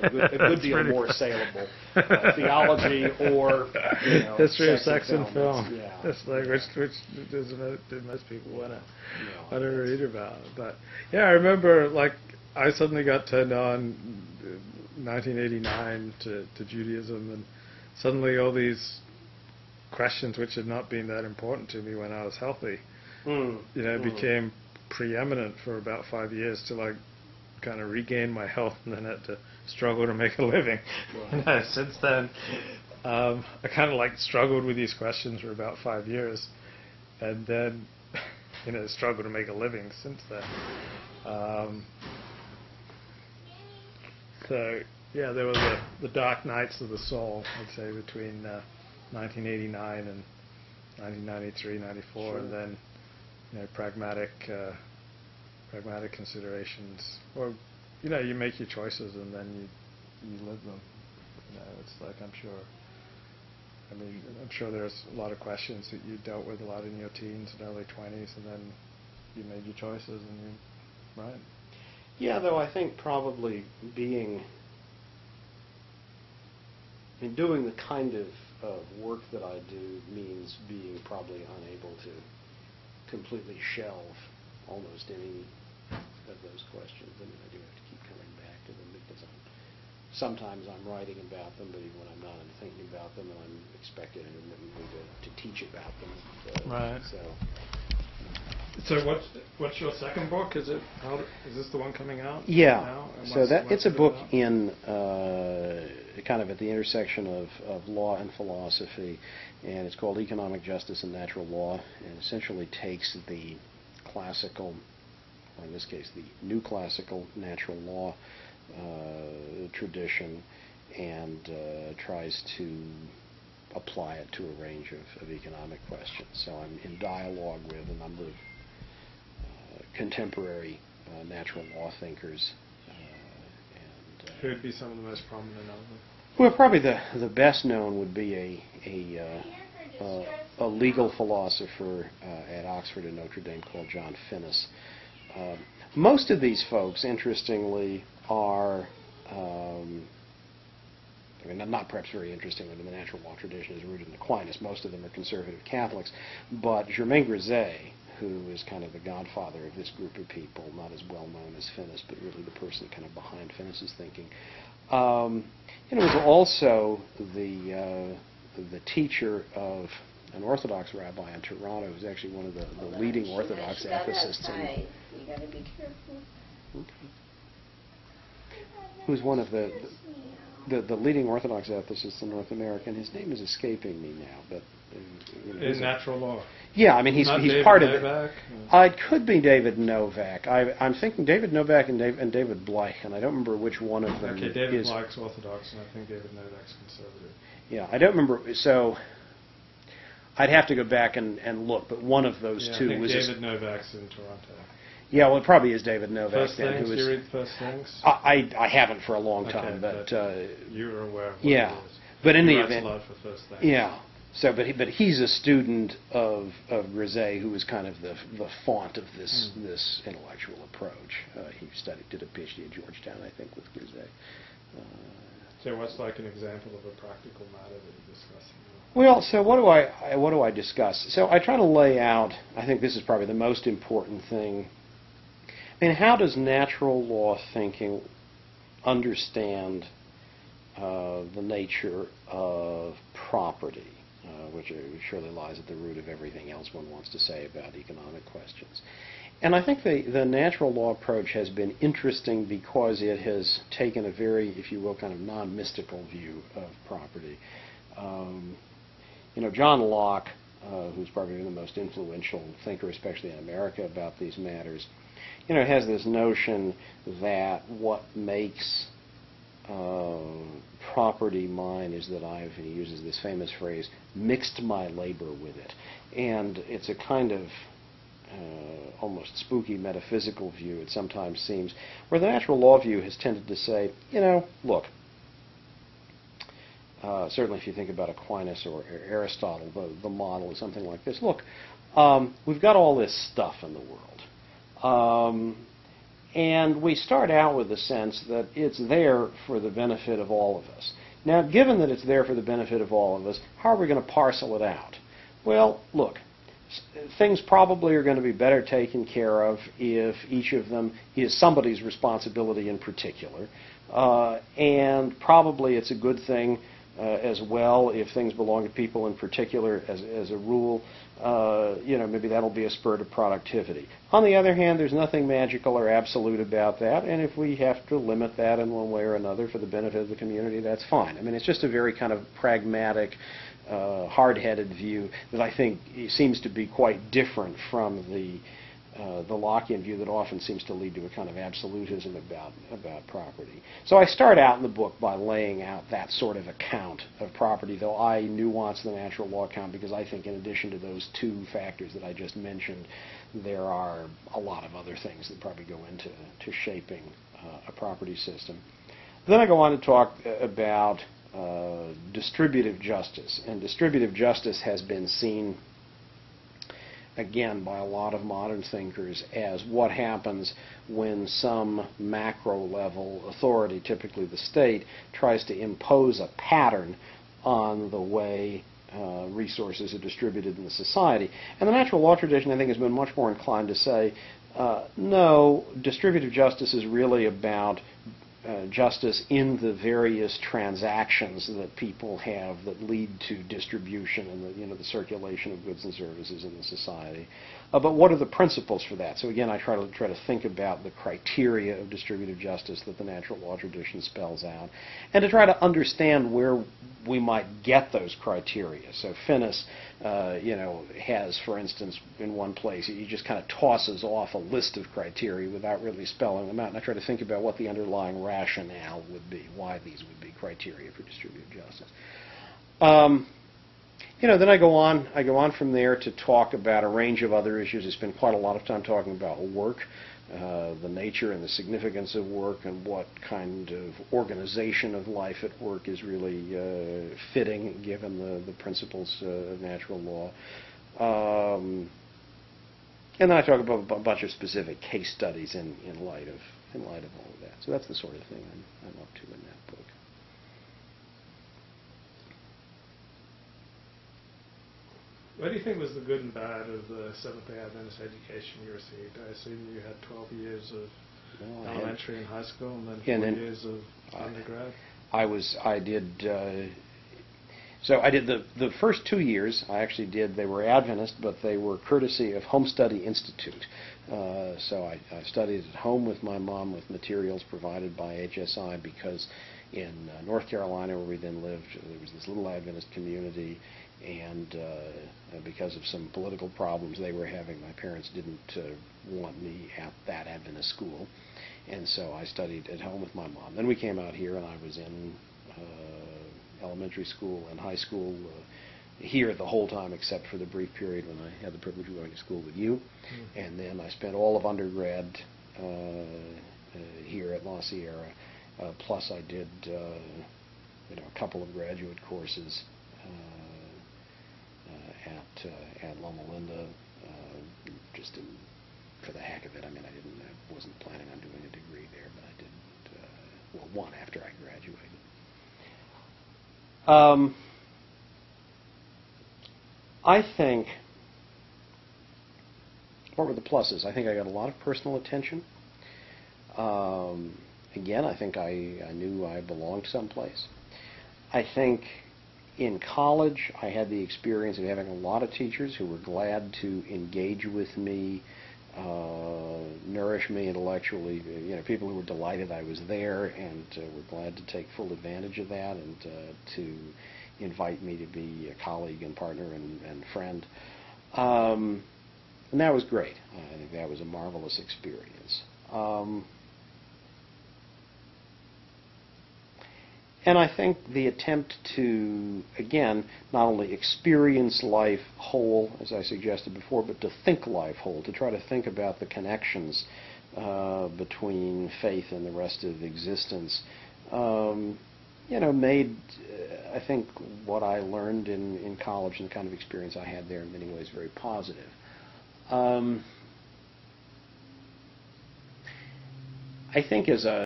A good deal more saleable theology or history of sex sex and and film. Yeah, It's like which most people want to read about. But yeah, I remember like I suddenly got turned on 1989 to Judaism, and suddenly all these questions which had not been that important to me when I was healthy, became preeminent for about 5 years till I kind of regained my health and then had to struggle to make a living. Right. Since then, I kind of like struggled with these questions for about 5 years, and then struggled to make a living since then. So yeah, there were the dark nights of the soul, I'd say, between 1989 and 1993, 94, Sure. and then pragmatic considerations, or you make your choices and then you live them. It's like I'm sure there's a lot of questions that you dealt with a lot in your teens and early 20s, and then you made your choices and you right. Yeah, though I think probably doing the kind of work that I do means being probably unable to completely shelve almost any of those questions. I mean, I do have to keep coming back to them because sometimes I'm writing about them, but even when I'm not, I'm thinking about them, and I'm expected intermittently to teach about them. Right. So what's your second book? Is this the one coming out? Yeah. Now? So it's a book in kind of at the intersection of law and philosophy, and it's called Economic Justice and Natural Law, and essentially takes the classical, or in this case the new classical natural law tradition, and tries to apply it to a range of economic questions. So I'm in dialogue with a number of contemporary natural law thinkers. Who would be some of the most prominent of them? Well, probably the best known would be a legal philosopher at Oxford and Notre Dame called John Finnis. Most of these folks, interestingly, are not perhaps very interestingly, the natural law tradition is rooted in Aquinas. Most of them are conservative Catholics. But Germain Grisey, who is kind of the godfather of this group of people, not as well known as Finnis, but really the person kind of behind Finnis's thinking, was also the teacher of an Orthodox rabbi in Toronto, who's actually one of the leading Orthodox ethicists. You got to be careful. Okay. Who's one of the leading Orthodox ethicists in North America, and his name is escaping me now, but in natural law. Yeah, I mean he's David part Novak? of it. It could be David Novak. I'm thinking David Novak and David Bleich, and I don't remember which one of them. Okay, David Bleich's Orthodox, and I think David Novak's conservative. Yeah, I don't remember. So I'd have to go back and look, but one of those two I think was David Novak's in Toronto. Yeah, well, it probably is David Novak. First then, Things, who is, you read First Things? I haven't for a long time, but you're aware of what yeah, it is. But in he the writes event, a lot for First Things. Yeah, so but he's a student of Grisey, who was kind of the font of this intellectual approach. He did a PhD at Georgetown, I think, with Grisey. So what's like an example of a practical matter that you're discussing? Well, so what do I discuss? So I try to lay out. I think this is probably the most important thing. I mean, how does natural law thinking understand the nature of property, which surely lies at the root of everything else one wants to say about economic questions? And I think the natural law approach has been interesting because it has taken a very, if you will, kind of non-mystical view of property. John Locke, who's probably the most influential thinker, especially in America, about these matters, has this notion that what makes property mine is that he uses this famous phrase, mixed my labor with it. And it's a kind of almost spooky metaphysical view, it sometimes seems, where the natural law view has tended to say, look, certainly if you think about Aquinas or Aristotle, the model is something like this. Look, we've got all this stuff in the world. And we start out with the sense that it's there for the benefit of all of us. Now, given that it's there for the benefit of all of us, how are we going to parcel it out? Well, look, things probably are going to be better taken care of if each of them is somebody's responsibility in particular. And probably it's a good thing as well if things belong to people in particular as a rule. Maybe that'll be a spur to productivity. On the other hand, there's nothing magical or absolute about that, and if we have to limit that in one way or another for the benefit of the community, that's fine. I mean, it's just a very kind of pragmatic, hard-headed view that I think seems to be quite different from the Lockean view that often seems to lead to a kind of absolutism about property. So I start out in the book by laying out that sort of account of property, though I nuance the natural law account because I think in addition to those two factors that I just mentioned, there are a lot of other things that probably go into shaping a property system. Then I go on to talk about distributive justice, and distributive justice has been seen again by a lot of modern thinkers as what happens when some macro level authority, typically the state, tries to impose a pattern on the way resources are distributed in the society. And the natural law tradition, I think, has been much more inclined to say, no, distributive justice is really about justice in the various transactions that people have that lead to distribution and the circulation of goods and services in the society. But what are the principles for that? So again, I try to think about the criteria of distributive justice that the natural law tradition spells out, and to try to understand where we might get those criteria. So Finnis, has, for instance, in one place, he just kind of tosses off a list of criteria without really spelling them out. And I try to think about what the underlying rationale would be, why these would be criteria for distributive justice. Then I go on from there to talk about a range of other issues. I spend quite a lot of time talking about work, the nature and the significance of work, and what kind of organization of life at work is really fitting given the principles of natural law. And then I talk about a bunch of specific case studies in light of all of that. So that's the sort of thing I'm up to in that book. What do you think was the good and bad of the Seventh-day Adventist education you received? I assume you had 12 years of elementary and high school, and then 4 years of undergrad. I did the first 2 years. They were Adventist, but they were courtesy of Home Study Institute. So I studied at home with my mom with materials provided by HSI because in North Carolina, where we then lived, there was this little Adventist community, and because of some political problems they were having, my parents didn't want me at that Adventist school, and so I studied at home with my mom. Then we came out here, and I was in elementary school and high school here the whole time, except for the brief period when I had the privilege of going to school with you. Mm-hmm. And then I spent all of undergrad here at La Sierra, plus I did a couple of graduate courses at Loma Linda, just for the heck of it. I mean, I wasn't planning on doing a degree there, but I did one after I graduated. I think, what were the pluses? I think I got a lot of personal attention. Again, I think I knew I belonged someplace. I think in college, I had the experience of having a lot of teachers who were glad to engage with me, nourish me intellectually. People who were delighted I was there and were glad to take full advantage of that and to invite me to be a colleague and partner and friend. And that was great. I think that was a marvelous experience. And I think the attempt to, again, not only experience life whole, as I suggested before, but to think life whole, to try to think about the connections between faith and the rest of existence, made, I think, what I learned in college and the kind of experience I had there in many ways very positive. I think as a